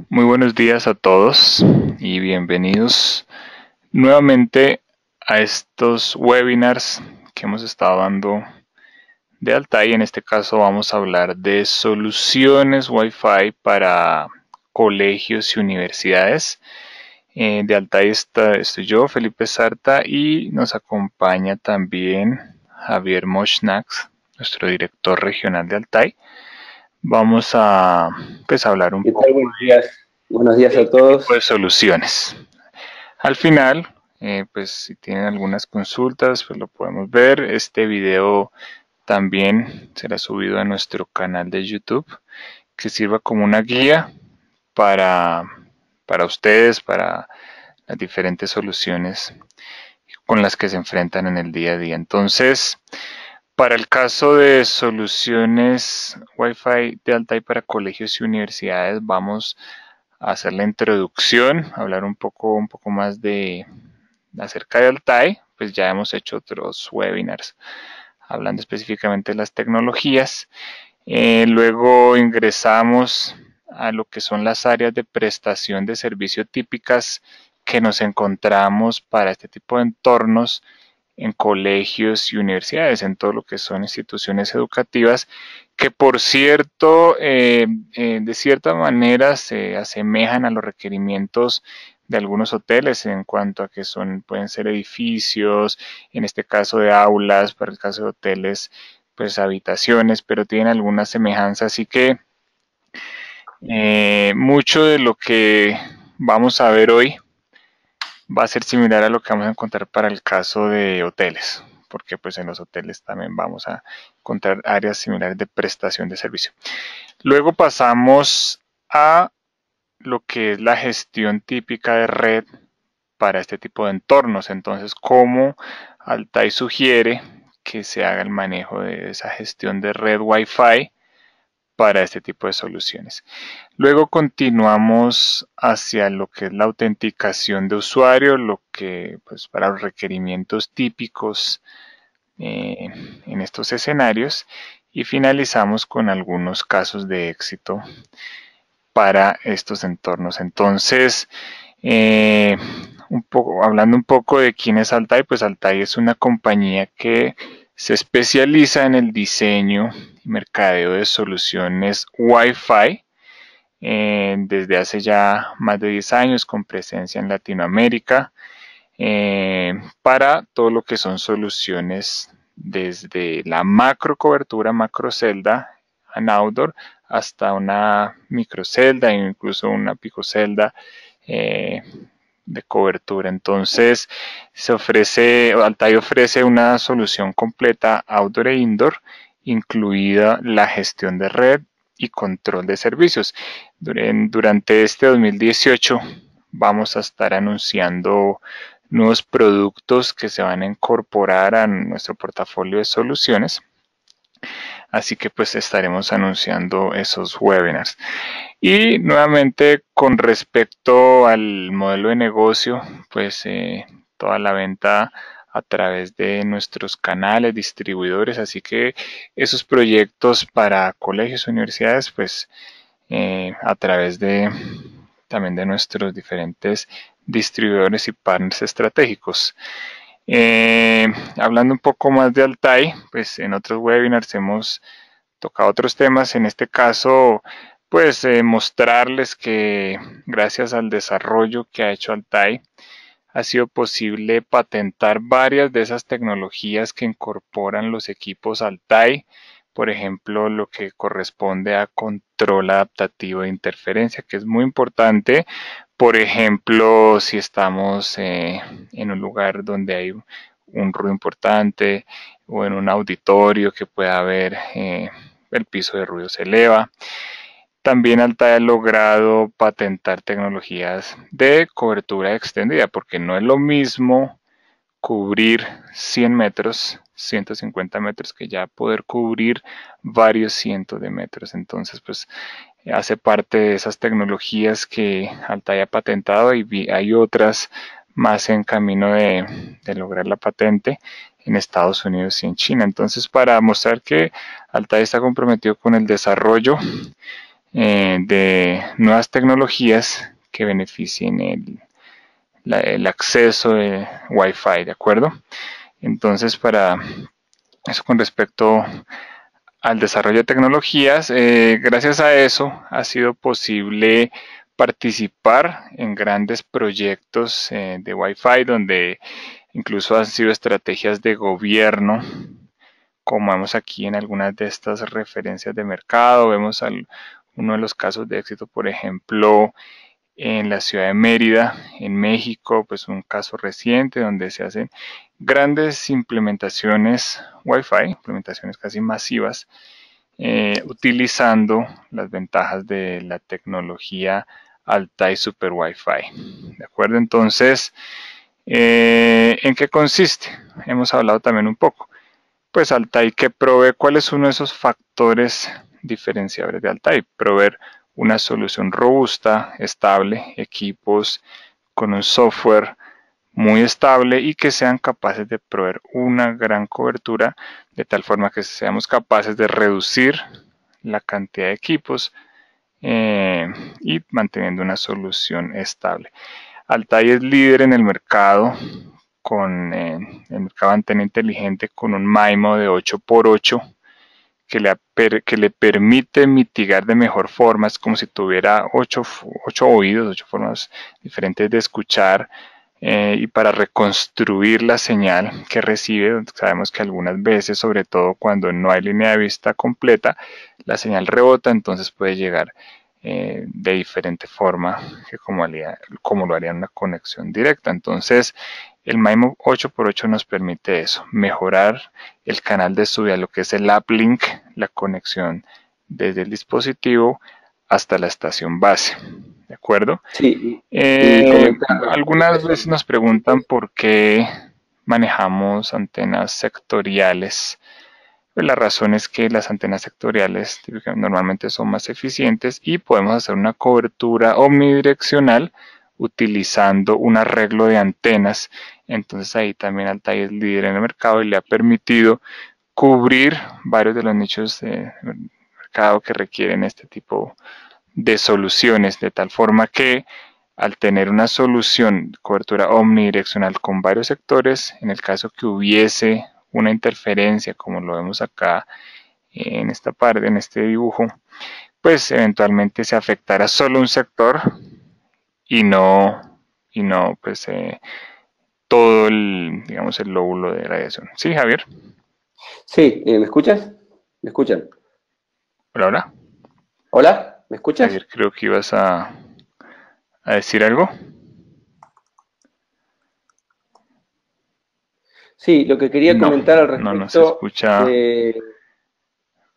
Muy buenos días a todos y bienvenidos nuevamente a estos webinars que hemos estado dando de Altai. En este caso vamos a hablar de soluciones Wi-Fi para colegios y universidades. De Altai estoy yo, Felipe Sarta, y nos acompaña también Javier Moschnax, nuestro director regional de Altai. Vamos a hablar un ¿Qué poco tal? Buenos días. Buenos días de a este tipo de todos. soluciones. Al final, pues si tienen algunas consultas, pues lo podemos ver. Este video también será subido a nuestro canal de YouTube, que sirva como una guía para, para ustedes, para las diferentes soluciones con las que se enfrentan en el día a día. Entonces, para el caso de soluciones Wi-Fi de Altai para colegios y universidades, vamos a hacer la introducción, hablar un poco más de acerca de Altai. Pues ya hemos hecho otros webinars hablando específicamente de las tecnologías. Luego ingresamos a lo que son las áreas de prestación de servicio típicas que nos encontramos para este tipo de entornos en colegios y universidades, en todo lo que son instituciones educativas, que por cierto, de cierta manera se asemejan a los requerimientos de algunos hoteles en cuanto a que pueden ser edificios, en este caso de aulas, para el caso de hoteles, pues habitaciones, pero tienen alguna semejanza, así que mucho de lo que vamos a ver hoy va a ser similar a lo que vamos a encontrar para el caso de hoteles, porque pues en los hoteles también vamos a encontrar áreas similares de prestación de servicio. Luego pasamos a lo que es la gestión típica de red para este tipo de entornos. Entonces, cómo Altai sugiere que se haga el manejo de esa gestión de red Wi-Fi para este tipo de soluciones. Luego continuamos hacia lo que es la autenticación de usuario, lo que pues para los requerimientos típicos eh, en estos escenarios, y finalizamos con algunos casos de éxito para estos entornos. Entonces, hablando un poco de quién es Altai, pues Altai es una compañía que se especializa en el diseño y mercadeo de soluciones Wi-Fi desde hace ya más de 10 años con presencia en Latinoamérica para todo lo que son soluciones desde la macro cobertura, macro celda en outdoor hasta una microcelda e incluso una picocelda eh, de cobertura. Entonces, Altai ofrece una solución completa outdoor e indoor, incluida la gestión de red y control de servicios. Durante este 2018 vamos a estar anunciando nuevos productos que se van a incorporar a nuestro portafolio de soluciones. Así que pues estaremos anunciando esos webinars. Y nuevamente con respecto al modelo de negocio, pues toda la venta a través de nuestros canales distribuidores, así que esos proyectos para colegios, universidades, pues a través de también de nuestros diferentes distribuidores y partners estratégicos. Hablando un poco más de Altai, pues en otros webinars hemos tocado otros temas, en este caso pues mostrarles que gracias al desarrollo que ha hecho Altai ha sido posible patentar varias de esas tecnologías que incorporan los equipos Altai, por ejemplo, lo que corresponde a control adaptativo de interferencia, que es muy importante. Por ejemplo, si estamos en un lugar donde hay un ruido importante o en un auditorio que pueda haber el piso de ruido se eleva. También Altair ha logrado patentar tecnologías de cobertura extendida, porque no es lo mismo cubrir 100 metros, 150 metros, que ya poder cubrir varios cientos de metros. Entonces, pues hace parte de esas tecnologías que Altair ha patentado y hay otras más en camino de lograr la patente en Estados Unidos y en China. Entonces, para mostrar que Altair está comprometido con el desarrollo de nuevas tecnologías que beneficien el acceso de Wi-Fi, ¿de acuerdo? Entonces, para eso con respecto al desarrollo de tecnologías, gracias a eso ha sido posible participar en grandes proyectos de Wi-Fi donde incluso han sido estrategias de gobierno, como vemos aquí en algunas de estas referencias de mercado. Vemos uno de los casos de éxito, por ejemplo, en la ciudad de Mérida, en México, pues un caso reciente donde se hacen grandes implementaciones Wi-Fi, implementaciones casi masivas, utilizando las ventajas de la tecnología Altai Super Wi-Fi. ¿De acuerdo? Entonces, ¿en qué consiste? Hemos hablado también un poco. Pues Altai, que provee, ¿cuál es uno de esos factores diferenciables de Altai? Proveer una solución robusta, estable, equipos con un software muy estable y que sean capaces de proveer una gran cobertura de tal forma que seamos capaces de reducir la cantidad de equipos y manteniendo una solución estable. Altai es líder en el mercado con el mercado de antena inteligente con un MIMO de 8x8 que le permite mitigar de mejor forma. Es como si tuviera 8 oídos, 8 formas diferentes de escuchar, y para reconstruir la señal que recibe. Sabemos que algunas veces, sobre todo cuando no hay línea de vista completa, la señal rebota, entonces puede llegar de diferente forma que como lo haría una conexión directa. Entonces, el MIMO 8x8 nos permite eso, mejorar el canal de subida, lo que es el uplink, la conexión desde el dispositivo hasta la estación base. ¿De acuerdo? Sí, y comentar Algunas eso. veces nos preguntan por qué manejamos antenas sectoriales. Pues la razón es que las antenas sectoriales normalmente son más eficientes y podemos hacer una cobertura omnidireccional utilizando un arreglo de antenas. Entonces ahí también Altai es líder en el mercado y le ha permitido cubrir varios de los nichos de mercado que requieren este tipo de soluciones, de tal forma que al tener una solución de cobertura omnidireccional con varios sectores, en el caso que hubiese una interferencia, como lo vemos acá en esta parte, en este dibujo, pues eventualmente se afectará solo un sector y no pues todo el, digamos, el lóbulo de radiación. ¿Sí, Javier? Sí, ¿me escuchas? ¿Me escuchan? Hola, hola. ¿Hola? ¿Me escuchas? Javier, creo que ibas a decir algo. Sí, lo que quería No, comentar no se escucha. A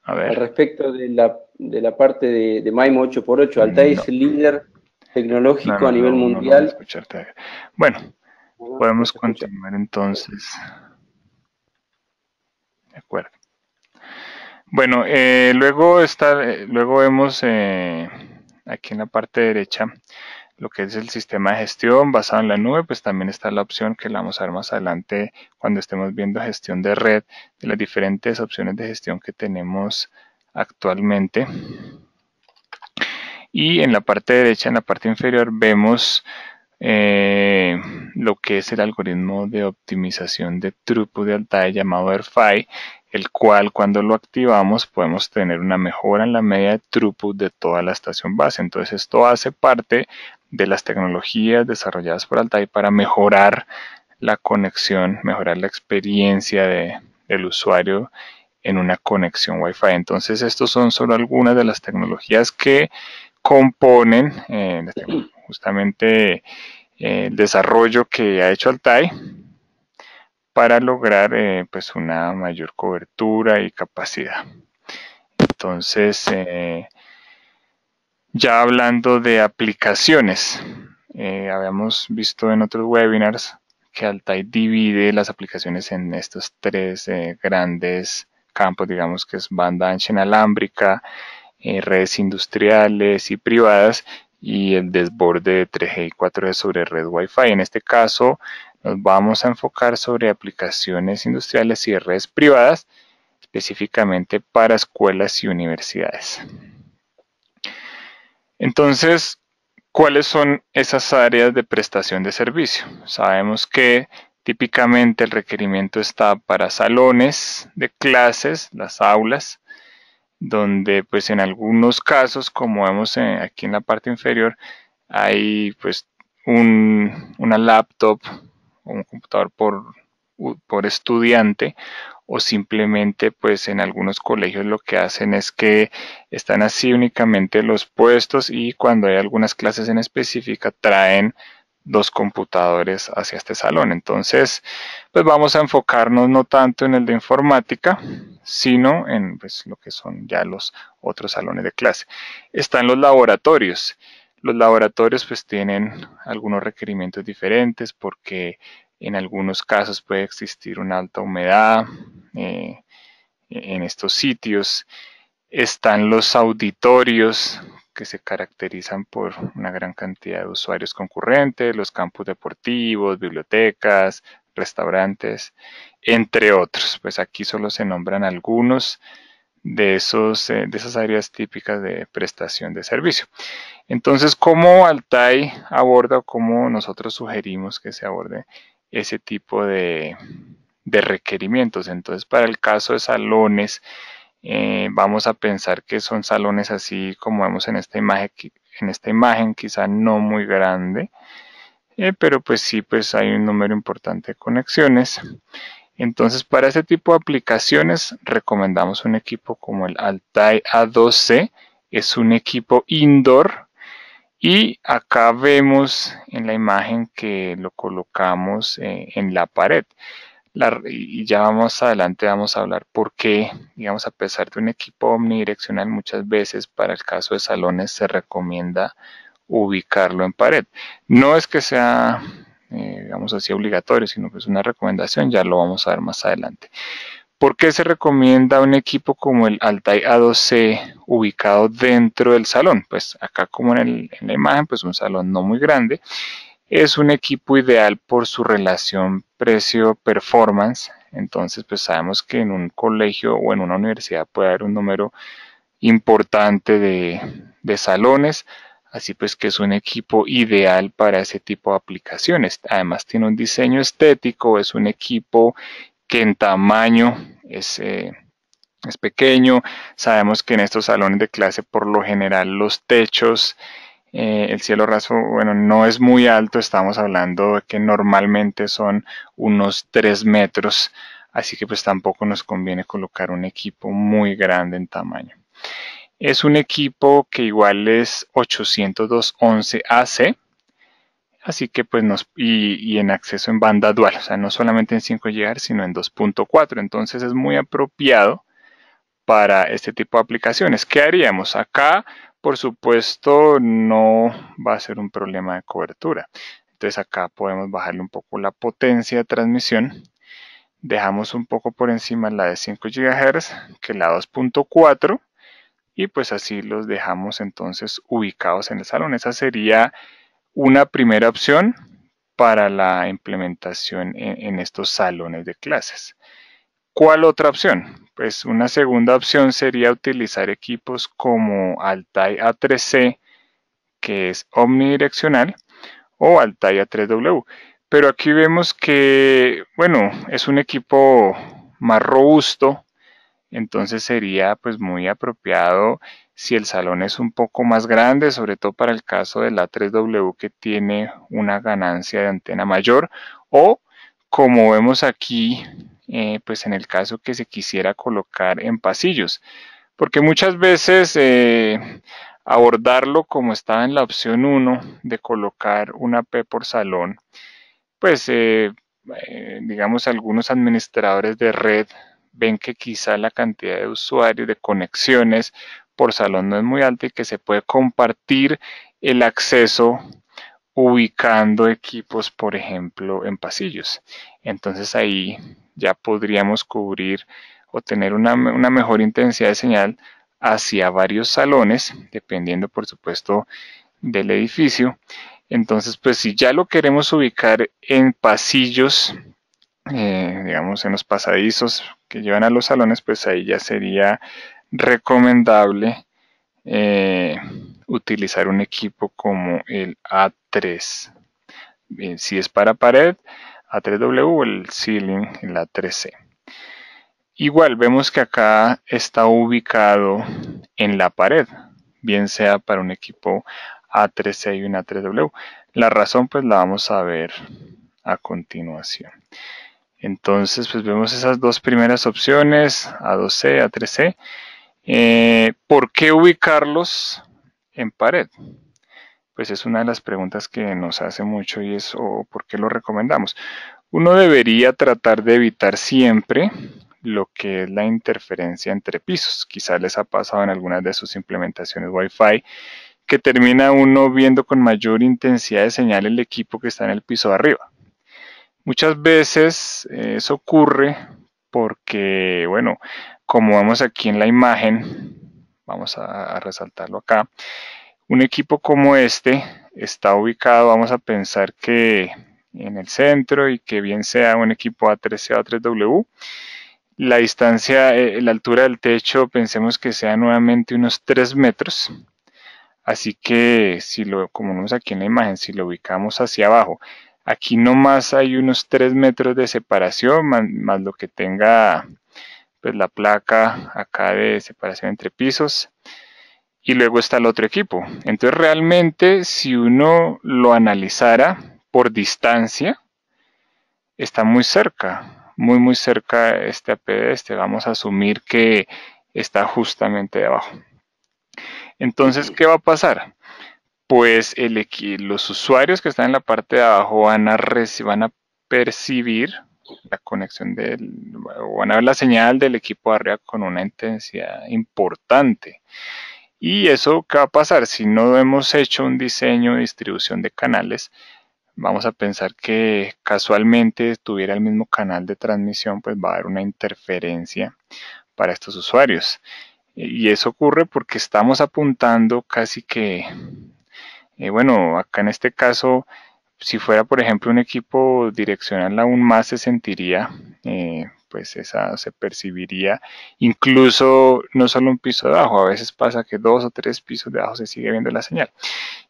al ver, respecto de la parte de MIMO 8x8, Altai no, es el líder tecnológico a nivel no logro mundial. escucharte. Bueno, No podemos se escucha. continuar entonces. De acuerdo. Bueno, luego vemos aquí en la parte derecha lo que es el sistema de gestión basado en la nube. Pues también está la opción que la vamos a ver más adelante cuando estemos viendo gestión de red, de las diferentes opciones de gestión que tenemos actualmente. Y en la parte derecha, en la parte inferior, vemos lo que es el algoritmo de optimización de throughput de Altair llamado AirFi, el cual cuando lo activamos podemos tener una mejora en la media de throughput de toda la estación base. Entonces esto hace parte de las tecnologías desarrolladas por Altair para mejorar la conexión, mejorar la experiencia del usuario en una conexión Wi-Fi. Entonces estos son solo algunas de las tecnologías que componen justamente el desarrollo que ha hecho Altai para lograr pues una mayor cobertura y capacidad. Entonces, ya hablando de aplicaciones, habíamos visto en otros webinars que Altai divide las aplicaciones en estos tres grandes campos, digamos que es banda ancha inalámbrica, redes industriales y privadas y el desborde de 3G y 4G sobre red Wi-Fi. En este caso nos vamos a enfocar sobre aplicaciones industriales y redes privadas, específicamente para escuelas y universidades. Entonces, ¿cuáles son esas áreas de prestación de servicio? Sabemos que típicamente el requerimiento está para salones de clases, las aulas, donde pues en algunos casos, como vemos aquí en la parte inferior, hay pues una laptop o un computador por estudiante, o simplemente pues en algunos colegios lo que hacen es que están así únicamente los puestos, y cuando hay algunas clases en específica traen dos computadores hacia este salón. Entonces pues vamos a enfocarnos no tanto en el de informática, sino en pues, lo que son ya los otros salones de clase. Están los laboratorios. Los laboratorios pues tienen algunos requerimientos diferentes, porque en algunos casos puede existir una alta humedad en estos sitios. Están los auditorios, que se caracterizan por una gran cantidad de usuarios concurrentes, los campus deportivos, bibliotecas, restaurantes, entre otros. Pues aquí solo se nombran algunos de esas áreas típicas de prestación de servicio. Entonces, ¿cómo Altai aborda, o cómo nosotros sugerimos que se aborde ese tipo de requerimientos? Entonces, para el caso de salones, vamos a pensar que son salones así como vemos en esta imagen, quizá no muy grande, pero pues sí, pues hay un número importante de conexiones. Entonces, para este tipo de aplicaciones recomendamos un equipo como el Altai A2C. Es un equipo indoor, y acá vemos en la imagen que lo colocamos en la pared. Y ya más adelante vamos a hablar por qué, digamos, a pesar de un equipo omnidireccional, muchas veces para el caso de salones se recomienda ubicarlo en pared. No es que sea, digamos así, obligatorio, sino que es una recomendación, ya lo vamos a ver más adelante. ¿Por qué se recomienda un equipo como el Altai A2C ubicado dentro del salón? Pues acá, como en la imagen, pues un salón no muy grande. Es un equipo ideal por su relación precio-performance. Entonces, pues sabemos que en un colegio o en una universidad puede haber un número importante de salones, así pues que es un equipo ideal para ese tipo de aplicaciones. Además tiene un diseño estético, es un equipo que en tamaño es pequeño. Sabemos que en estos salones de clase por lo general los techos, el cielo raso, bueno, no es muy alto, estamos hablando de que normalmente son unos 3 metros, así que pues tampoco nos conviene colocar un equipo muy grande en tamaño. Es un equipo que igual es 802.11ac, así que pues y en acceso en banda dual, o sea, no solamente en 5 GHz, sino en 2.4, entonces es muy apropiado para este tipo de aplicaciones. ¿Qué haríamos? Acá, por supuesto, no va a ser un problema de cobertura. Entonces acá podemos bajarle un poco la potencia de transmisión. Dejamos un poco por encima la de 5 GHz que la 2.4, y pues así los dejamos entonces ubicados en el salón. Esa sería una primera opción para la implementación en estos salones de clases. ¿Cuál otra opción? Pues una segunda opción sería utilizar equipos como Altai A3C, que es omnidireccional, o Altai A3W. Pero aquí vemos que, bueno, es un equipo más robusto, entonces sería pues muy apropiado si el salón es un poco más grande, sobre todo para el caso del A3W, que tiene una ganancia de antena mayor, o como vemos aquí, pues en el caso que se quisiera colocar en pasillos, porque muchas veces abordarlo como estaba en la opción 1 de colocar una P por salón, pues digamos algunos administradores de red ven que quizá la cantidad de usuarios, de conexiones por salón no es muy alta, y que se puede compartir el acceso ubicando equipos, por ejemplo, en pasillos. Entonces ahí ya podríamos cubrir o tener una mejor intensidad de señal hacia varios salones, dependiendo por supuesto del edificio. Entonces, pues si ya lo queremos ubicar en pasillos, digamos en los pasadizos que llevan a los salones, pues ahí ya sería recomendable eh, utilizar un equipo como el A3. Bien, si es para pared, A3W o el ceiling, el A3C. Igual vemos que acá está ubicado en la pared, bien sea para un equipo A3C y un A3W. La razón pues la vamos a ver a continuación. Entonces pues vemos esas dos primeras opciones, A2C, A3C. ¿Por qué ubicarlos en pared? Pues es una de las preguntas que nos hace mucho y es ¿por qué lo recomendamos? Uno debería tratar de evitar siempre lo que es la interferencia entre pisos. Quizás les ha pasado en algunas de sus implementaciones Wi-Fi que termina uno viendo con mayor intensidad de señal el equipo que está en el piso de arriba. Muchas veces eso ocurre porque, bueno, como vemos aquí en la imagen, vamos a resaltarlo acá, un equipo como este está ubicado, vamos a pensar que en el centro y que bien sea un equipo A3C o A3W. La distancia, la altura del techo, pensemos que sea nuevamente unos 3 metros. Así que si lo, como vemos aquí en la imagen, si lo ubicamos hacia abajo, aquí nomás hay unos 3 metros de separación, más lo que tenga pues la placa acá de separación entre pisos. Y luego está el otro equipo. Entonces realmente si uno lo analizara por distancia, está muy cerca, muy cerca este AP de este. Vamos a asumir que está justamente debajo. Entonces, ¿qué va a pasar? Pues los usuarios que están en la parte de abajo van a percibir la conexión van a ver la señal del equipo de arriba con una intensidad importante. Y eso, ¿qué va a pasar? Si no hemos hecho un diseño de distribución de canales, vamos a pensar que casualmente tuviera el mismo canal de transmisión, pues va a haber una interferencia para estos usuarios. Y eso ocurre porque estamos apuntando casi que, bueno, acá en este caso, si fuera por ejemplo un equipo direccional aún más se sentiría, pues esa se percibiría, incluso no solo un piso de abajo, a veces pasa que 2 o 3 pisos de abajo se sigue viendo la señal.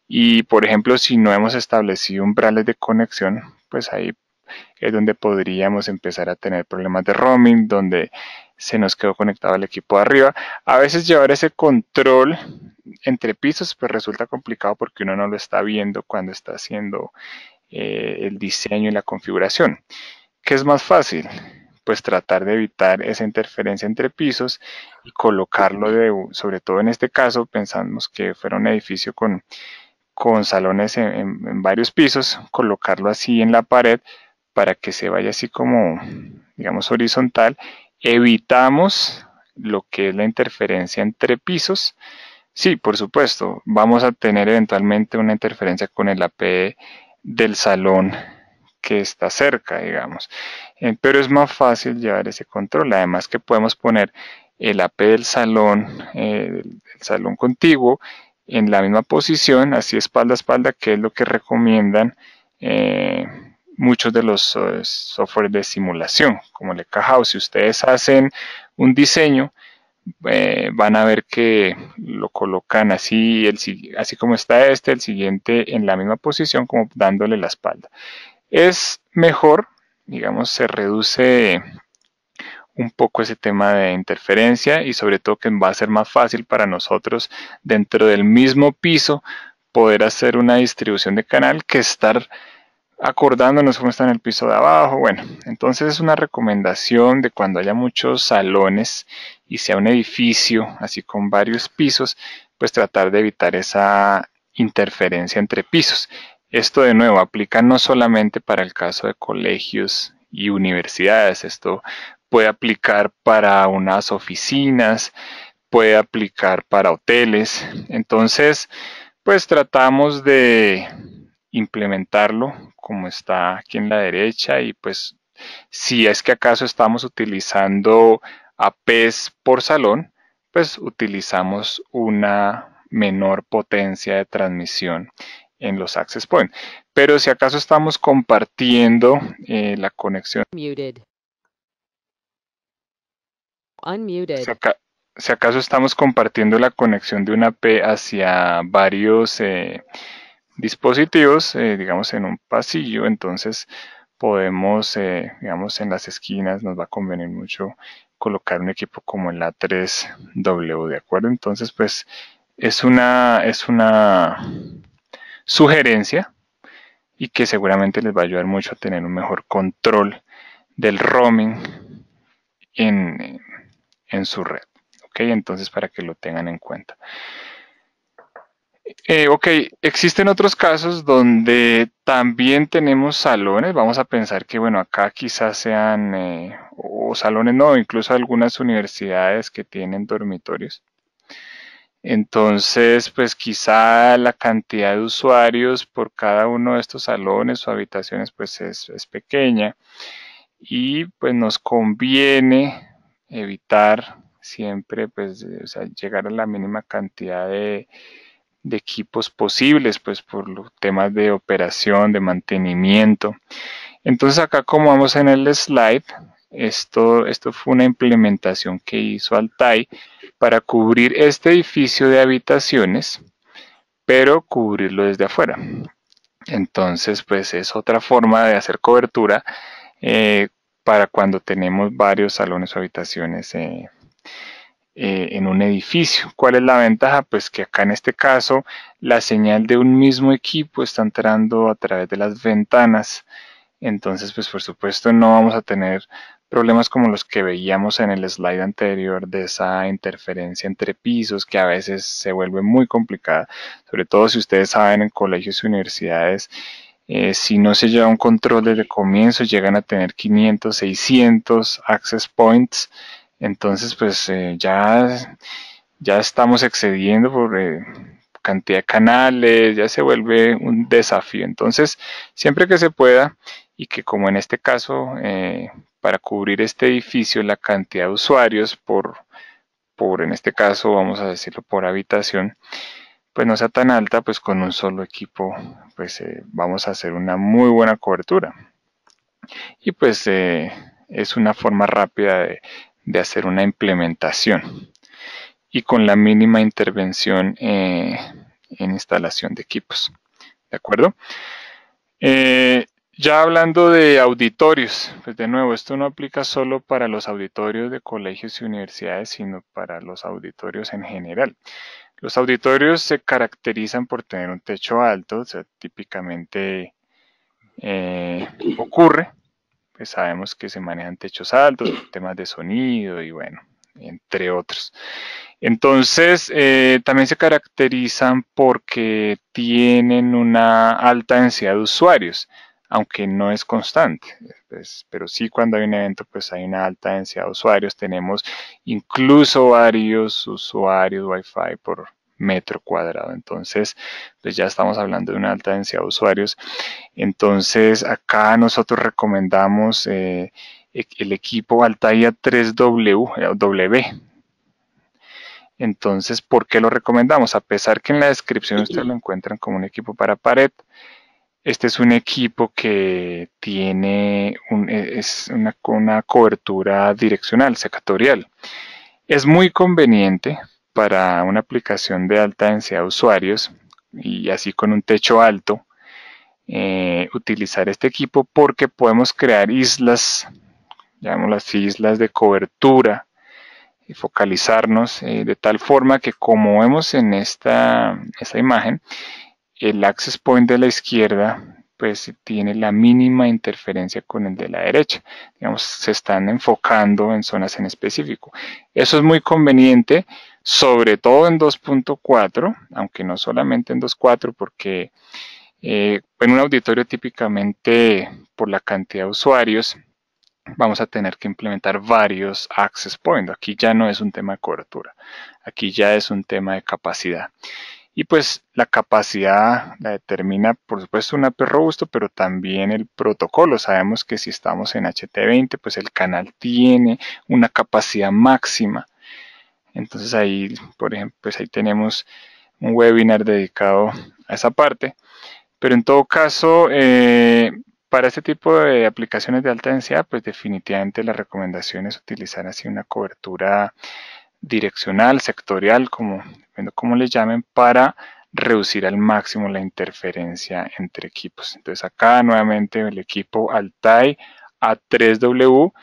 Y por ejemplo, si no hemos establecido umbrales de conexión, pues ahí es donde podríamos empezar a tener problemas de roaming, donde se nos quedó conectado el equipo de arriba. A veces llevar ese control entre pisos pues resulta complicado porque uno no lo está viendo cuando está haciendo el diseño y la configuración. ¿Qué es más fácil? Pues tratar de evitar esa interferencia entre pisos y colocarlo sobre todo en este caso, pensamos que fuera un edificio con salones en varios pisos, colocarlo así en la pared para que se vaya así como, digamos, horizontal. Evitamos lo que es la interferencia entre pisos. Sí, por supuesto, vamos a tener eventualmente una interferencia con el AP del salón que está cerca, digamos. Pero es más fácil llevar ese control. Además que podemos poner el AP del salón contiguo en la misma posición, así espalda a espalda, que es lo que recomiendan muchos de los software de simulación, como el House. Si ustedes hacen un diseño, van a ver que lo colocan así, así como está el siguiente en la misma posición, como dándole la espalda. Es mejor, digamos, se reduce un poco ese tema de interferencia y sobre todo que va a ser más fácil para nosotros dentro del mismo piso poder hacer una distribución de canal que estar acordándonos cómo está en el piso de abajo. Bueno, entonces es una recomendación de cuando haya muchos salones y sea un edificio así con varios pisos, pues tratar de evitar esa interferencia entre pisos. Esto de nuevo aplica no solamente para el caso de colegios y universidades, esto puede aplicar para unas oficinas, puede aplicar para hoteles. Entonces, pues tratamos de implementarlo como está aquí en la derecha y pues si es que acaso estamos utilizando APs por salón, pues utilizamos una menor potencia de transmisión en los access point. Pero si acaso estamos compartiendo la conexión, Muted. Unmuted. si acaso estamos compartiendo la conexión de una AP hacia varios dispositivos, digamos en un pasillo, entonces podemos, digamos en las esquinas, nos va a convenir mucho colocar un equipo como el A3W, ¿de acuerdo? Entonces, pues es una sugerencia y que seguramente les va a ayudar mucho a tener un mejor control del roaming en, en su red. ¿Ok? Entonces, para que lo tengan en cuenta. Ok, existen otros casos donde también tenemos salones. Vamos a pensar que, bueno, acá quizás sean, o salones no, incluso algunas universidades que tienen dormitorios. Entonces, pues quizá la cantidad de usuarios por cada uno de estos salones o habitaciones pues es pequeña y pues nos conviene evitar siempre pues o sea, llegar a la mínima cantidad de equipos posibles pues por los temas de operación, de mantenimiento. Entonces acá como vamos en el slide, esto fue una implementación que hizo Altai para cubrir este edificio de habitaciones, pero cubrirlo desde afuera. Entonces, pues es otra forma de hacer cobertura eh, para cuando tenemos varios salones o habitaciones en un edificio. ¿Cuál es la ventaja? Pues que acá en este caso la señal de un mismo equipo está entrando a través de las ventanas. Entonces, pues por supuesto no vamos a tener problemas como los que veíamos en el slide anterior de esa interferencia entre pisos que a veces se vuelve muy complicada, sobre todo si ustedes saben en colegios y universidades, si no se lleva un control desde el comienzo llegan a tener 500, 600 access points, entonces pues ya estamos excediendo por cantidad de canales, ya se vuelve un desafío. Entonces, siempre que se pueda, y que como en este caso, para cubrir este edificio, la cantidad de usuarios en este caso, vamos a decirlo, por habitación, pues no sea tan alta, pues con un solo equipo, pues vamos a hacer una muy buena cobertura. Y pues es una forma rápida de hacer una implementación y con la mínima intervención en instalación de equipos. ¿De acuerdo? Ya hablando de auditorios, pues de nuevo, esto no aplica solo para los auditorios de colegios y universidades, sino para los auditorios en general. Los auditorios se caracterizan por tener un techo alto, o sea, típicamente ocurre, pues sabemos que se manejan techos altos, temas de sonido y bueno, entre otros. Entonces, también se caracterizan porque tienen una alta densidad de usuarios, aunque no es constante. Pues, pero sí cuando hay un evento, pues hay una alta densidad de usuarios. Tenemos incluso varios usuarios Wi-Fi por metro cuadrado. Entonces, pues ya estamos hablando de una alta densidad de usuarios. Entonces, acá nosotros recomendamos el equipo Altair 3W. Entonces, ¿por qué lo recomendamos? A pesar que en la descripción ustedes lo encuentran como un equipo para pared, este es un equipo que tiene una cobertura direccional, sectorial. Es muy conveniente para una aplicación de alta densidad de usuarios y así con un techo alto, utilizar este equipo porque podemos crear islas, llamémoslas islas de cobertura y focalizarnos de tal forma que como vemos en esta imagen, el access point de la izquierda pues tiene la mínima interferencia con el de la derecha. Digamos, se están enfocando en zonas en específico. Eso es muy conveniente, sobre todo en 2.4, aunque no solamente en 2.4, porque en un auditorio típicamente por la cantidad de usuarios vamos a tener que implementar varios access points. Aquí ya no es un tema de cobertura, aquí ya es un tema de capacidad. Y pues la capacidad la determina, por supuesto, un AP robusto, pero también el protocolo. Sabemos que si estamos en HT20, pues el canal tiene una capacidad máxima. Entonces ahí, por ejemplo, pues ahí tenemos un webinar dedicado a esa parte. Pero en todo caso, para este tipo de aplicaciones de alta densidad, pues definitivamente la recomendación es utilizar así una cobertura direccional, sectorial, dependiendo cómo le llamen, para reducir al máximo la interferencia entre equipos. Entonces acá nuevamente el equipo Altai A3W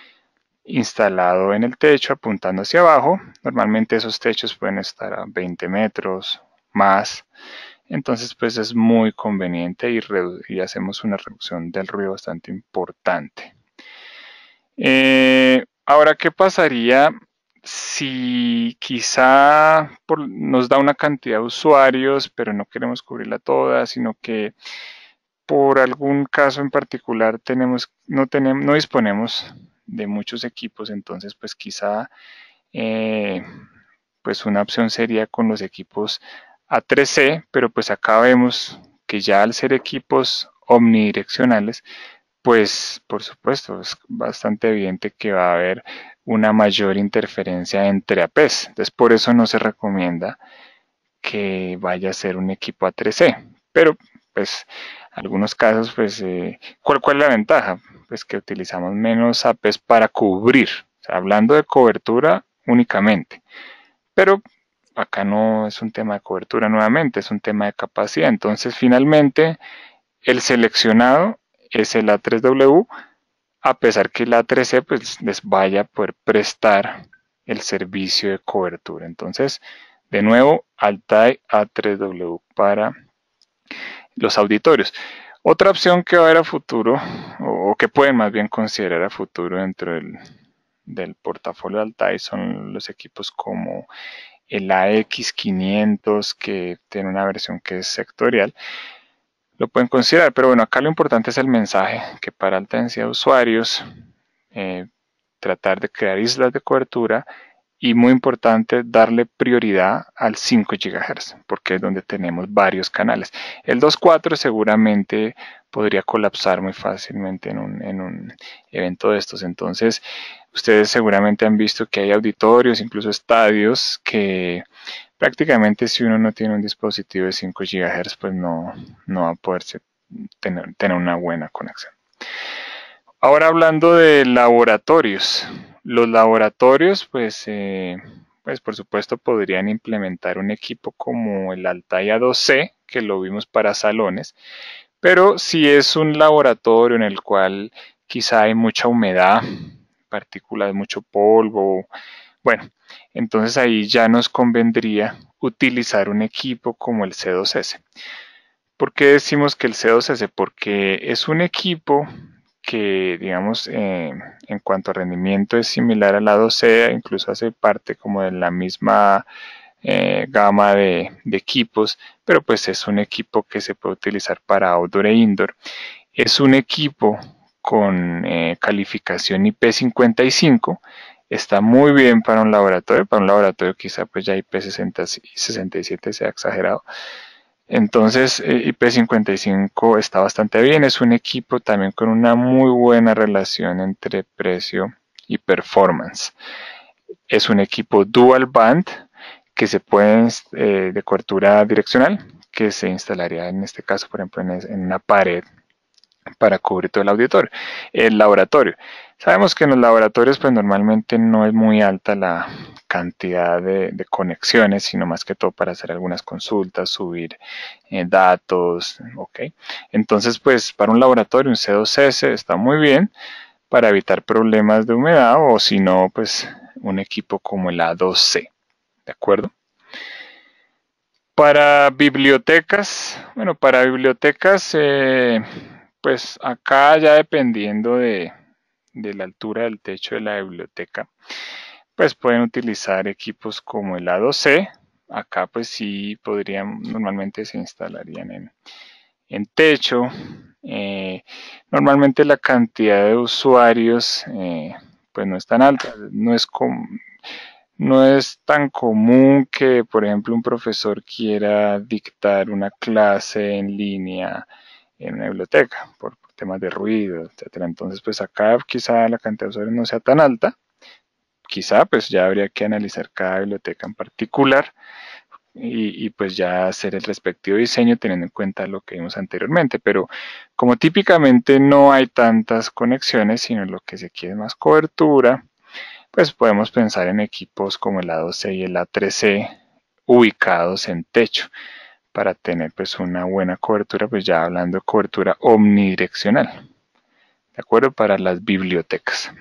instalado en el techo apuntando hacia abajo. Normalmente esos techos pueden estar a 20 metros más. Entonces pues es muy conveniente y hacemos una reducción del ruido bastante importante. Ahora, ¿qué pasaría si quizá nos da una cantidad de usuarios, pero no queremos cubrirla toda, sino que por algún caso en particular no disponemos de muchos equipos? Entonces pues quizá pues una opción sería con los equipos A3C, pero pues acá vemos que ya al ser equipos omnidireccionales, pues por supuesto es bastante evidente que va a haber una mayor interferencia entre APs. Entonces por eso no se recomienda que vaya a ser un equipo A3C. Pero pues en algunos casos, pues ¿cuál es la ventaja? Pues que utilizamos menos APs para cubrir, o sea, hablando de cobertura únicamente. Pero acá no es un tema de cobertura nuevamente, es un tema de capacidad. Entonces finalmente el seleccionado es el A3W, a pesar que el A3C pues, les vaya a poder prestar el servicio de cobertura. Entonces, de nuevo, Altai A3W para los auditorios. Otra opción que va a haber a futuro, o que pueden más bien considerar a futuro dentro del portafolio de Altai, son los equipos como el AX500, que tiene una versión que es sectorial. Lo pueden considerar, pero bueno, acá lo importante es el mensaje, que para alta densidad de usuarios, tratar de crear islas de cobertura y muy importante darle prioridad al 5 GHz, porque es donde tenemos varios canales. El 2.4 seguramente podría colapsar muy fácilmente en un evento de estos. Entonces, ustedes seguramente han visto que hay auditorios, incluso estadios, que prácticamente si uno no tiene un dispositivo de 5 GHz, pues no va a poder tener una buena conexión. Ahora hablando de laboratorios. Los laboratorios, pues por supuesto podrían implementar un equipo como el Altai A2C, que lo vimos para salones, pero si es un laboratorio en el cual quizá hay mucha humedad, partículas, mucho polvo, bueno, entonces ahí ya nos convendría utilizar un equipo como el C2S. ¿Por qué decimos que el C2S? Porque es un equipo que, digamos, en cuanto a rendimiento es similar al A2C, incluso hace parte como de la misma gama de equipos, pero pues es un equipo que se puede utilizar para outdoor e indoor. Es un equipo con calificación IP55, está muy bien para un laboratorio quizá pues ya IP67 sea exagerado. Entonces IP55 está bastante bien, es un equipo también con una muy buena relación entre precio y performance. Es un equipo dual band que se puede de cobertura direccional, que se instalaría en este caso, por ejemplo, en una pared para cubrir todo el laboratorio. Sabemos que en los laboratorios pues normalmente no es muy alta la cantidad de conexiones, sino más que todo para hacer algunas consultas, subir datos, ok. Entonces pues para un laboratorio un C2S está muy bien para evitar problemas de humedad, o si no pues un equipo como el A2C, ¿de acuerdo? Para bibliotecas, bueno, para bibliotecas, pues acá ya dependiendo de la altura del techo de la biblioteca, pues pueden utilizar equipos como el A2C. Acá pues sí podrían, normalmente se instalarían en techo. Normalmente la cantidad de usuarios pues no es tan alta, no es tan común que, por ejemplo, un profesor quiera dictar una clase en línea en una biblioteca por temas de ruido, etcétera. Entonces, pues acá quizá la cantidad de usuarios no sea tan alta. Quizá pues ya habría que analizar cada biblioteca en particular y pues ya hacer el respectivo diseño teniendo en cuenta lo que vimos anteriormente. Pero como típicamente no hay tantas conexiones, sino lo que se quiere es más cobertura, pues podemos pensar en equipos como el A2C y el A3C ubicados en techo para tener pues una buena cobertura, pues ya hablando de cobertura omnidireccional, ¿de acuerdo? Para las bibliotecas.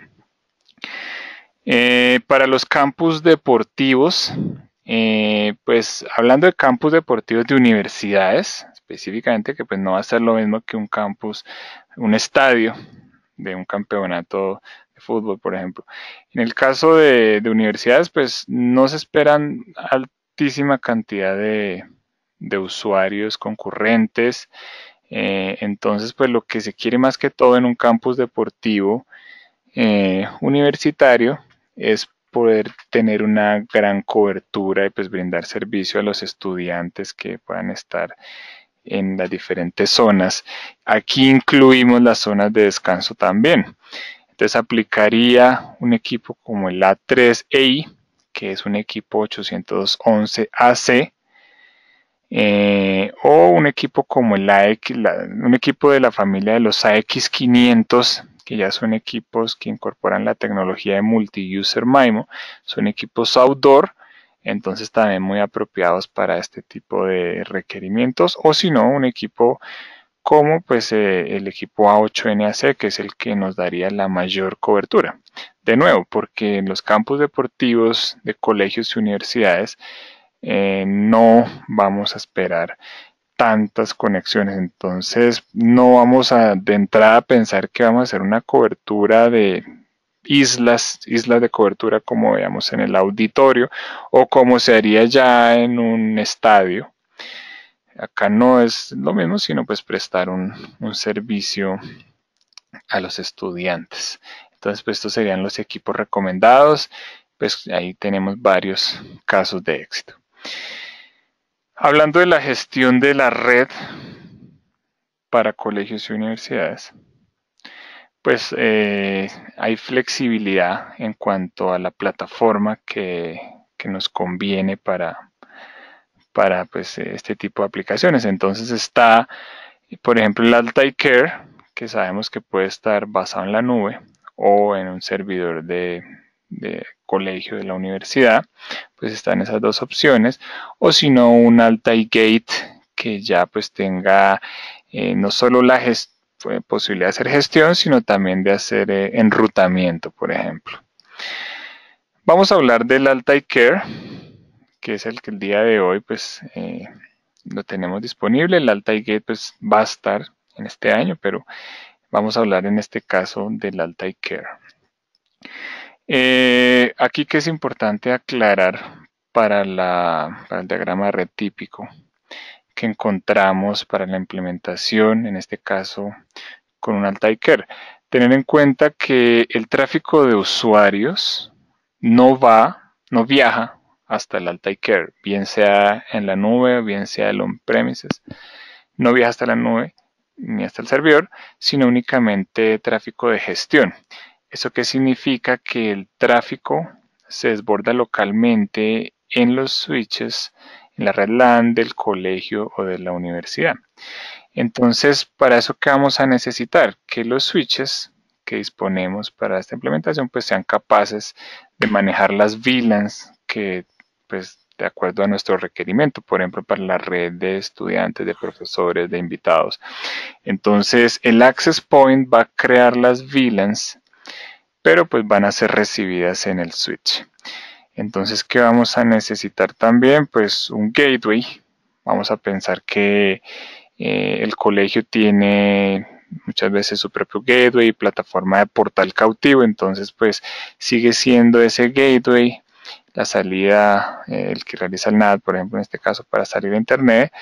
Para los campus deportivos, pues hablando de campus deportivos de universidades, específicamente, que pues no va a ser lo mismo que un campus, un estadio de un campeonato de fútbol, por ejemplo. En el caso de universidades, pues no se esperan altísima cantidad de usuarios concurrentes. Entonces, pues lo que se quiere más que todo en un campus deportivo universitario es poder tener una gran cobertura y pues brindar servicio a los estudiantes que puedan estar en las diferentes zonas. Aquí incluimos las zonas de descanso también. Entonces aplicaría un equipo como el A3EI, que es un equipo 811 AC, o un equipo como el un equipo de la familia de los AX500, que ya son equipos que incorporan la tecnología de multi-user MIMO, son equipos outdoor, entonces también muy apropiados para este tipo de requerimientos, o si no, un equipo como pues el equipo A8NAC, que es el que nos daría la mayor cobertura. De nuevo, porque en los campus deportivos de colegios y universidades no vamos a esperar tantas conexiones, entonces no vamos a de entrada a pensar que vamos a hacer una cobertura de islas de cobertura como veamos en el auditorio o como se haría ya en un estadio. Acá no es lo mismo, sino pues prestar un servicio a los estudiantes. Entonces, pues estos serían los equipos recomendados. Pues ahí tenemos varios casos de éxito. Hablando de la gestión de la red para colegios y universidades, pues hay flexibilidad en cuanto a la plataforma que nos conviene para pues, este tipo de aplicaciones. Entonces está, por ejemplo, el Altai Care, que sabemos que puede estar basado en la nube o en un servidor de colegio de la universidad, pues están esas dos opciones, o si no un Altai Gate que ya pues tenga no solo la posibilidad de hacer gestión, sino también de hacer enrutamiento, por ejemplo. Vamos a hablar del Altai Care, que es el que el día de hoy pues lo tenemos disponible. El Altai Gate pues va a estar en este año, pero vamos a hablar en este caso del Altai Care. Aquí que es importante aclarar para el diagrama de red típico que encontramos para la implementación, en este caso con un Altai Care. Tener en cuenta que el tráfico de usuarios no viaja hasta el Altai Care, bien sea en la nube, bien sea el on-premises, no viaja hasta la nube ni hasta el servidor, sino únicamente tráfico de gestión. ¿Eso qué significa? Que el tráfico se desborda localmente en los switches, en la red LAN del colegio o de la universidad. Entonces, para eso, ¿qué vamos a necesitar? Que los switches que disponemos para esta implementación pues sean capaces de manejar las VLANs que pues de acuerdo a nuestro requerimiento, por ejemplo, para la red de estudiantes, de profesores, de invitados. Entonces, el access point va a crear las VLANs, pero pues van a ser recibidas en el switch. Entonces, ¿qué vamos a necesitar también? Pues un gateway. Vamos a pensar que el colegio tiene muchas veces su propio gateway, plataforma de portal cautivo, entonces pues sigue siendo ese gateway la salida, el que realiza el NAT, por ejemplo, en este caso para salir a internet,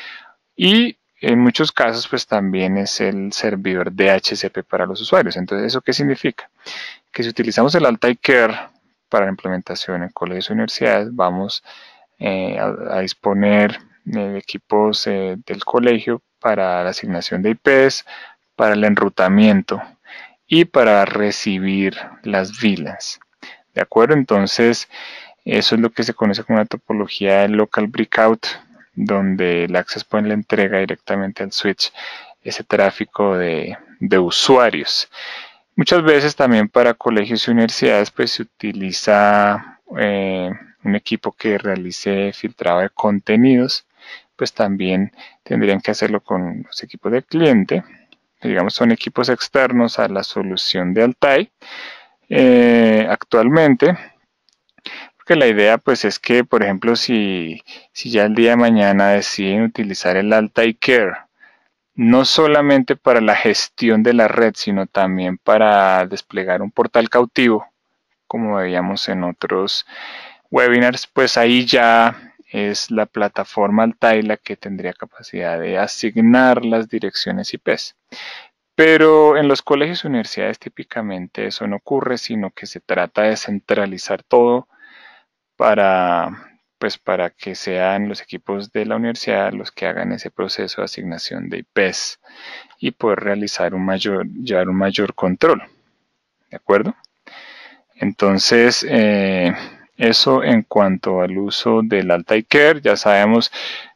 y en muchos casos pues también es el servidor DHCP para los usuarios. Entonces, ¿eso qué significa? Que si utilizamos el Altai Care para la implementación en colegios y universidades, vamos a disponer de equipos del colegio para la asignación de IPs, para el enrutamiento y para recibir las VLANs. ¿De acuerdo? Entonces, eso es lo que se conoce como una topología de local breakout, donde el access point le entrega directamente al switch ese tráfico de usuarios. Muchas veces también para colegios y universidades pues se utiliza un equipo que realice filtrado de contenidos, pues también tendrían que hacerlo con los equipos del cliente, digamos son equipos externos a la solución de Altai actualmente, porque la idea pues es que por ejemplo si ya el día de mañana deciden utilizar el Altai Care no solamente para la gestión de la red, sino también para desplegar un portal cautivo, como veíamos en otros webinars, pues ahí ya es la plataforma Altai la que tendría capacidad de asignar las direcciones IPs. Pero en los colegios y universidades típicamente eso no ocurre, sino que se trata de centralizar todo para, pues para que sean los equipos de la universidad los que hagan ese proceso de asignación de IPs y poder realizar llevar un mayor control. ¿De acuerdo? Entonces, eso en cuanto al uso del Altai Care, ya sabemos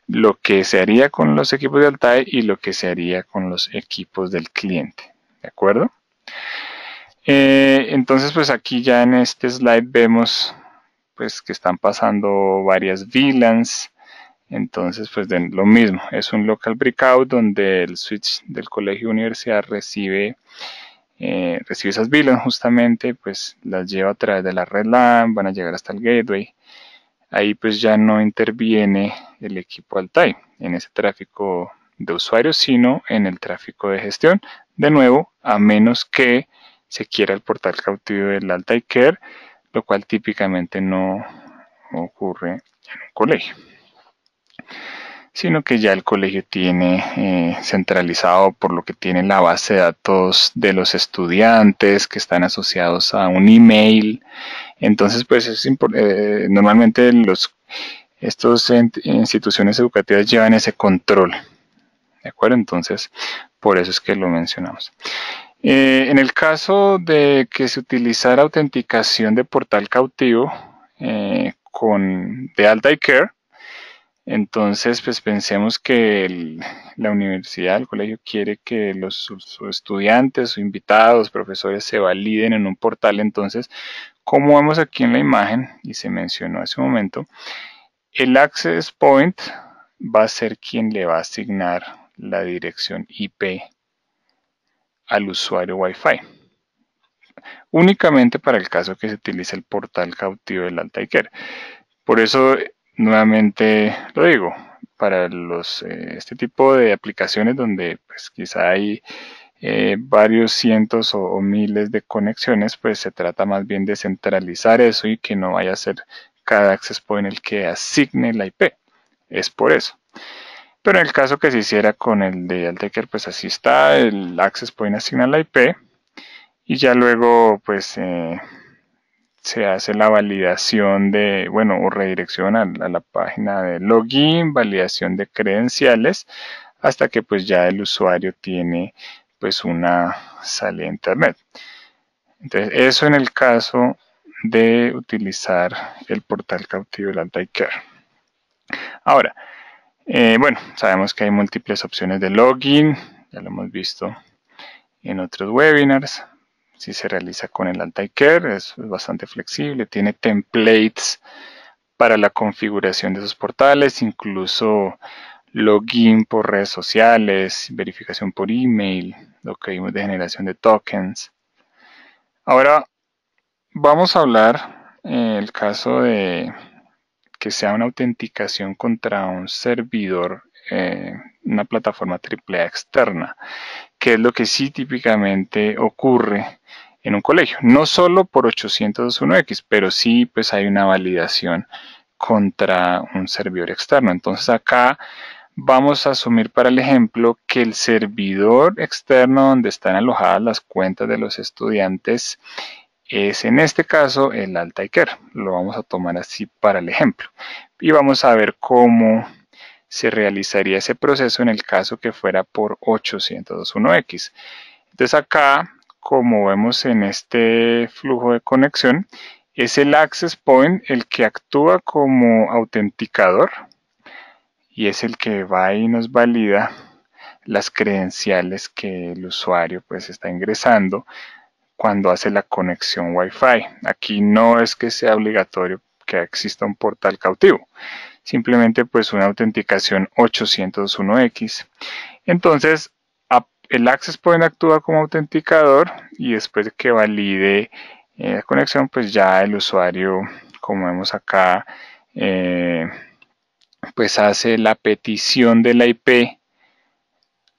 lo que se haría con los equipos de Altai y lo que se haría con los equipos del cliente. ¿De acuerdo? Entonces, pues aquí ya en este slide vemos pues que están pasando varias VLANs. Entonces, pues de lo mismo, es un local breakout donde el switch del colegio o universidad recibe esas VLANs justamente, pues las lleva a través de la red LAN, van a llegar hasta el gateway. Ahí pues ya no interviene el equipo Altai en ese tráfico de usuarios, sino en el tráfico de gestión. De nuevo, a menos que se quiera el portal cautivo del Altai Care, lo cual típicamente no ocurre en un colegio, sino que ya el colegio tiene centralizado por lo que tiene la base de datos de los estudiantes que están asociados a un email. Entonces, pues normalmente estas instituciones educativas llevan ese control, ¿de acuerdo? Entonces, por eso es que lo mencionamos. En el caso de que se utilizara autenticación de portal cautivo de Altai Care, entonces, pues pensemos que la universidad, el colegio quiere que sus estudiantes o invitados, profesores se validen en un portal. Entonces, como vemos aquí en la imagen y se mencionó hace un momento, el access point va a ser quien le va a asignar la dirección IP al usuario Wi-Fi. Únicamente para el caso que se utilice el portal cautivo del Altai Care. Por eso, nuevamente lo digo, para este tipo de aplicaciones donde pues quizá hay varios cientos o miles de conexiones, pues se trata más bien de centralizar eso y que no vaya a ser cada access point el que asigne la IP. Es por eso. Pero en el caso que se hiciera con el de Altaker, pues así está, el access point asigna la IP y ya luego pues se hace la validación o redirección a la página de login, validación de credenciales, hasta que pues ya el usuario tiene pues una salida a internet. Entonces, eso en el caso de utilizar el portal cautivo del Altai Care. Ahora, sabemos que hay múltiples opciones de login, ya lo hemos visto en otros webinars. Si se realiza con el Altai Care, es bastante flexible, tiene templates para la configuración de esos portales, incluso login por redes sociales, verificación por email, lo que vimos de generación de tokens. Ahora vamos a hablar el caso de que sea una autenticación contra un servidor, una plataforma AAA externa, que es lo que sí típicamente ocurre en un colegio, no solo por 802.1x, pero sí pues hay una validación contra un servidor externo. Entonces acá vamos a asumir para el ejemplo que el servidor externo donde están alojadas las cuentas de los estudiantes es en este caso el Altai Care. Lo vamos a tomar así para el ejemplo y vamos a ver cómo se realizaría ese proceso en el caso que fuera por 802.1x. Entonces acá, como vemos en este flujo de conexión, es el access point el que actúa como autenticador y es el que va y nos valida las credenciales que el usuario pues está ingresando cuando hace la conexión Wi-Fi. Aquí no es que sea obligatorio que exista un portal cautivo, simplemente pues una autenticación 801X. Entonces el Access Point actúa como autenticador y después de que valide la conexión, pues ya el usuario, como vemos acá, pues hace la petición de la IP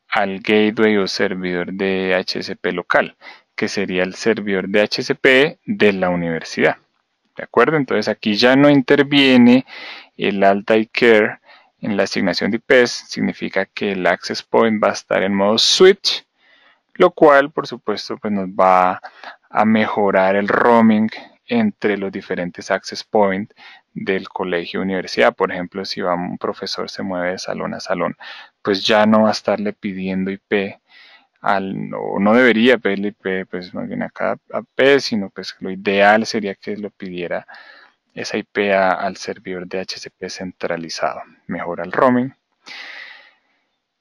al gateway o servidor de DHCP local, que sería el servidor de DHCP de la universidad. ¿De acuerdo? Entonces aquí ya no interviene el Altai Care en la asignación de IPs, significa que el Access Point va a estar en modo switch, lo cual por supuesto pues nos va a mejorar el roaming entre los diferentes access points del colegio o universidad. Por ejemplo, si un profesor se mueve de salón a salón, pues ya no va a estarle pidiendo IP no debería pedirle IP pues más bien a cada IP, sino pues lo ideal sería que lo pidiera esa IP al servidor de DHCP centralizado. Mejora el roaming.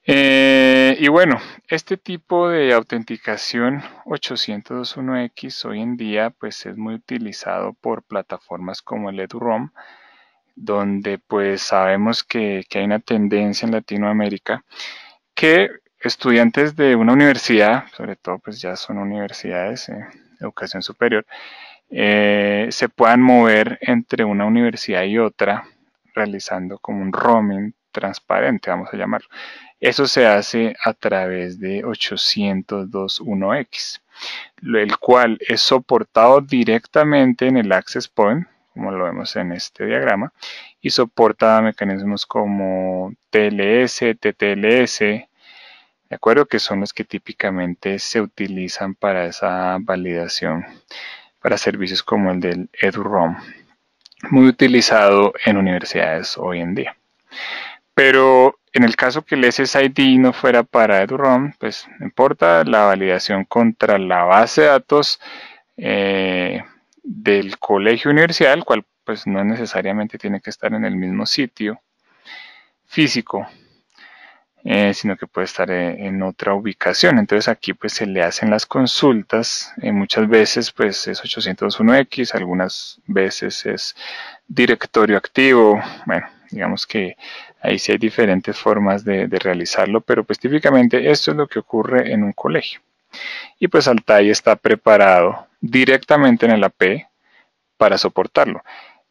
Y bueno, este tipo de autenticación 802.1x hoy en día pues es muy utilizado por plataformas como el EduRoam, donde pues sabemos que hay una tendencia en Latinoamérica que estudiantes de una universidad, sobre todo pues ya son universidades de educación superior, se puedan mover entre una universidad y otra realizando como un roaming transparente, vamos a llamarlo. Eso se hace a través de 802.1x, el cual es soportado directamente en el Access Point, como lo vemos en este diagrama, y soporta mecanismos como TLS, TTLS, de acuerdo, que son los que típicamente se utilizan para esa validación para servicios como el del EduRoam, muy utilizado en universidades hoy en día. Pero en el caso que el SSID no fuera para EduRoam, pues no importa, la validación contra la base de datos del colegio universidad, el cual pues no necesariamente tiene que estar en el mismo sitio físico, sino que puede estar en otra ubicación. Entonces aquí pues se le hacen las consultas, muchas veces pues es 801X, algunas veces es directorio activo, bueno, digamos que ahí sí hay diferentes formas de realizarlo, pero pues típicamente esto es lo que ocurre en un colegio. Y pues Altai está preparado directamente en el AP para soportarlo.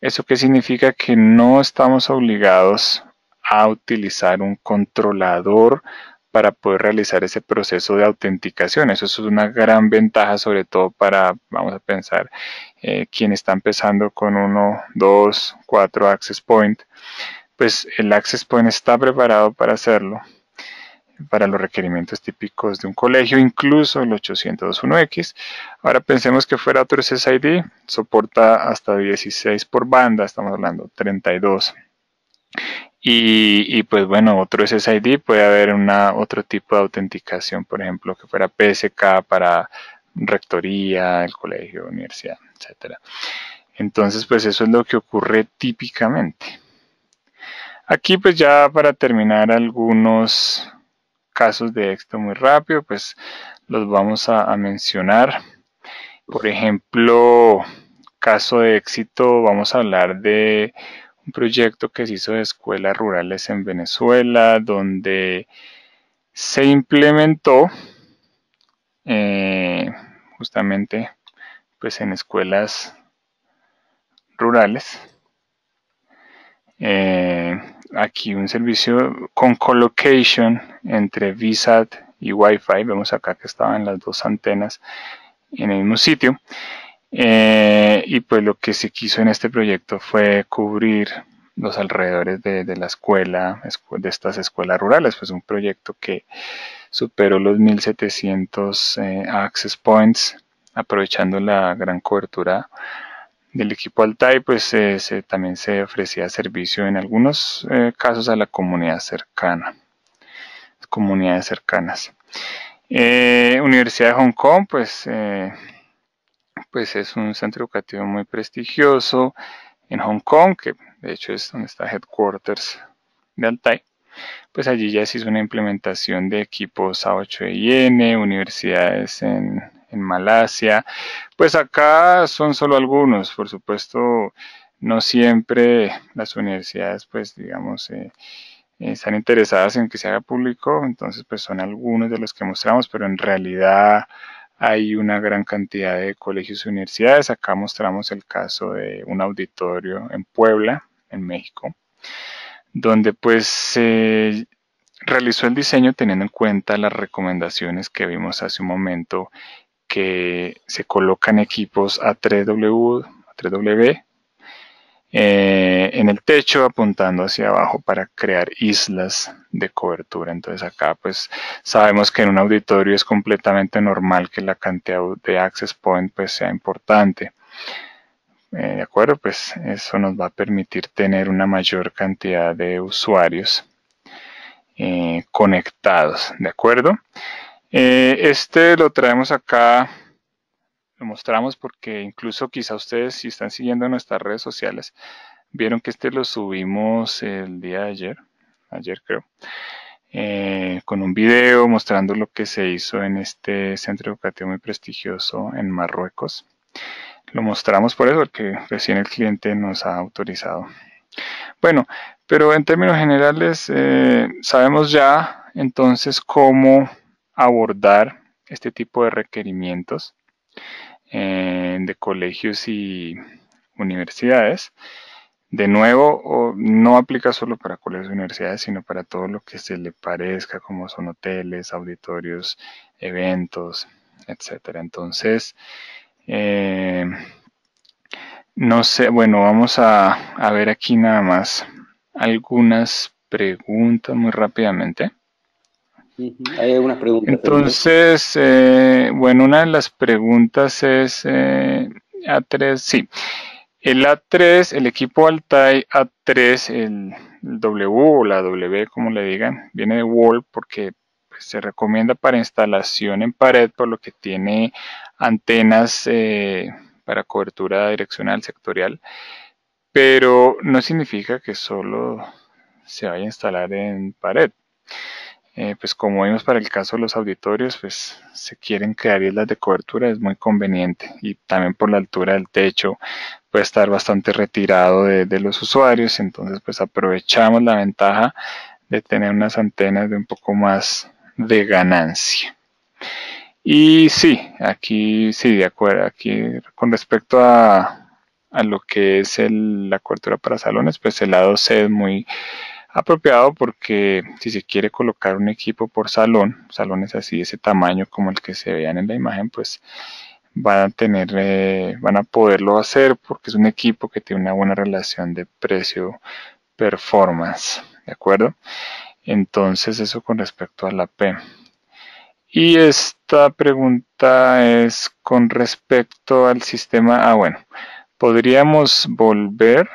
¿Eso qué significa? Que no estamos obligados a utilizar un controlador para poder realizar ese proceso de autenticación. Eso es una gran ventaja, sobre todo para, vamos a pensar, quien está empezando con 1, 2, 4 access point. Pues el access point está preparado para hacerlo, para los requerimientos típicos de un colegio, incluso el 802.1x. Ahora pensemos que fuera otro SSID, soporta hasta 16 por banda, estamos hablando 32. Y pues bueno, otro SSID puede haber otro tipo de autenticación, por ejemplo, que fuera PSK para rectoría, el colegio, universidad, etcétera. Entonces, pues eso es lo que ocurre típicamente. Aquí pues ya para terminar algunos casos de éxito muy rápido, pues los vamos a mencionar. Por ejemplo, caso de éxito, vamos a hablar de un proyecto que se hizo de escuelas rurales en Venezuela, donde se implementó justamente pues en escuelas rurales. Aquí un servicio con colocation entre VSAT y Wi-Fi. Vemos acá que estaban las dos antenas en el mismo sitio. Y pues lo que se quiso en este proyecto fue cubrir los alrededores de la escuela, de estas escuelas rurales. Pues un proyecto que superó los 1700 access points, aprovechando la gran cobertura del equipo Altai, pues también se ofrecía servicio en algunos casos a la comunidad cercana, comunidades cercanas. Universidad de Hong Kong, pues es un centro educativo muy prestigioso en Hong Kong, que de hecho es donde está headquarters de Altai. Pues allí ya se hizo una implementación de equipos A8EIN, universidades en en Malasia. Pues acá son solo algunos, por supuesto, no siempre las universidades, pues digamos, están interesadas en que se haga público, entonces pues son algunos de los que mostramos, pero en realidad hay una gran cantidad de colegios y universidades. Acá mostramos el caso de un auditorio en Puebla, en México, donde pues se realizó el diseño teniendo en cuenta las recomendaciones que vimos hace un momento, que se colocan equipos A3W en el techo apuntando hacia abajo para crear islas de cobertura. Entonces acá pues sabemos que en un auditorio es completamente normal que la cantidad de access point pues sea importante. De acuerdo, pues eso nos va a permitir tener una mayor cantidad de usuarios conectados, ¿de acuerdo? Este lo traemos acá, lo mostramos porque incluso quizá ustedes, si están siguiendo nuestras redes sociales, vieron que este lo subimos el día de ayer creo, con un video mostrando lo que se hizo en este centro educativo muy prestigioso en Marruecos. Lo mostramos por eso, porque recién el cliente nos ha autorizado. Bueno, pero en términos generales sabemos ya entonces cómo abordar este tipo de requerimientos de colegios y universidades. De nuevo, no aplica solo para colegios y universidades, sino para todo lo que se le parezca, como son hoteles, auditorios, eventos, etcétera. Entonces, no sé, bueno, vamos a ver aquí nada más algunas preguntas muy rápidamente. Hay algunas preguntas, Felipe. Entonces, bueno, una de las preguntas es A3, sí. El A3, el equipo Altai A3, el W o la W, como le digan, viene de wall porque pues, se recomienda para instalación en pared, por lo que tiene antenas para cobertura direccional sectorial, pero no significa que solo se vaya a instalar en pared. Pues como vimos para el caso de los auditorios, pues se quieren crear islas de cobertura, es muy conveniente y también por la altura del techo puede estar bastante retirado de los usuarios, entonces pues aprovechamos la ventaja de tener unas antenas de un poco más de ganancia. Y sí, aquí sí, de acuerdo, aquí con respecto a lo que es la cobertura para salones, pues el lado C es muy apropiado porque si se quiere colocar un equipo por salón, salones así de ese tamaño como el que se vean en la imagen, pues van a poderlo hacer porque es un equipo que tiene una buena relación de precio-performance, ¿de acuerdo? Entonces eso con respecto a la P. Y esta pregunta es con respecto al sistema, bueno, podríamos volver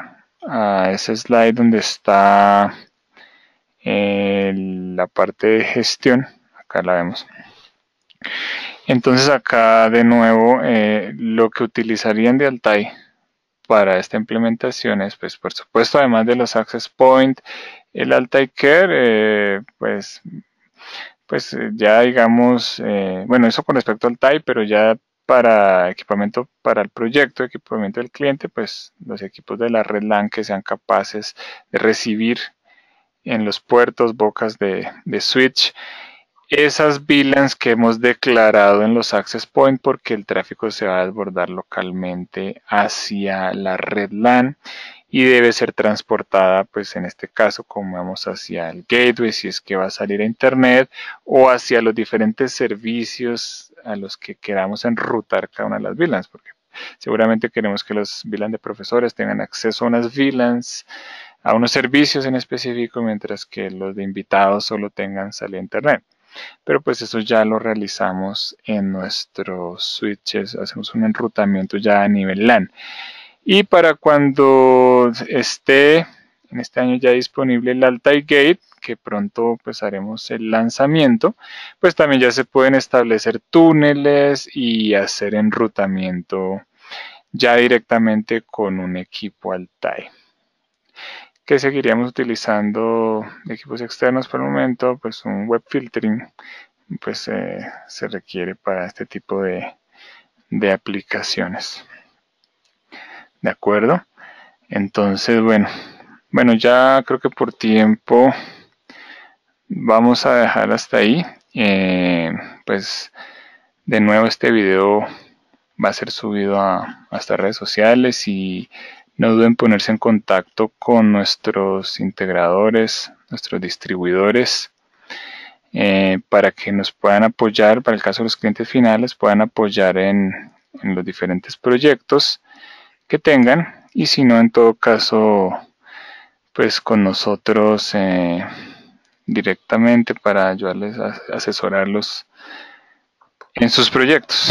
a ese slide donde está la parte de gestión, acá la vemos. Entonces acá de nuevo lo que utilizarían de Altai para esta implementación es, pues por supuesto, además de los access point, el Altai Care, ya digamos, bueno, eso con respecto al Altai, pero ya para equipamiento para el proyecto, equipamiento del cliente, pues los equipos de la red LAN que sean capaces de recibir en los puertos, bocas de switch, esas VLANs que hemos declarado en los access point porque el tráfico se va a desbordar localmente hacia la red LAN y debe ser transportada, pues en este caso, como vamos hacia el gateway, si es que va a salir a internet, o hacia los diferentes servicios a los que queramos enrutar cada una de las VLANs, porque seguramente queremos que los VLANs de profesores tengan acceso a unas VLANs, a unos servicios en específico, mientras que los de invitados solo tengan salida a internet. Pero pues eso ya lo realizamos en nuestros switches, hacemos un enrutamiento ya a nivel LAN. Y para cuando esté en este año ya disponible el Altai Gate, que pronto pues haremos el lanzamiento, pues también ya se pueden establecer túneles y hacer enrutamiento ya directamente con un equipo Altai. Que seguiríamos utilizando equipos externos por el momento, pues un web filtering pues se requiere para este tipo de aplicaciones. ¿De acuerdo? Entonces, bueno, ya creo que por tiempo vamos a dejar hasta ahí. Pues de nuevo este video va a ser subido a estas redes sociales y no duden en ponerse en contacto con nuestros integradores, nuestros distribuidores, para que nos puedan apoyar, para el caso de los clientes finales, puedan apoyar en los diferentes proyectos que tengan, y si no, en todo caso, pues con nosotros directamente para ayudarles a asesorarlos en sus proyectos.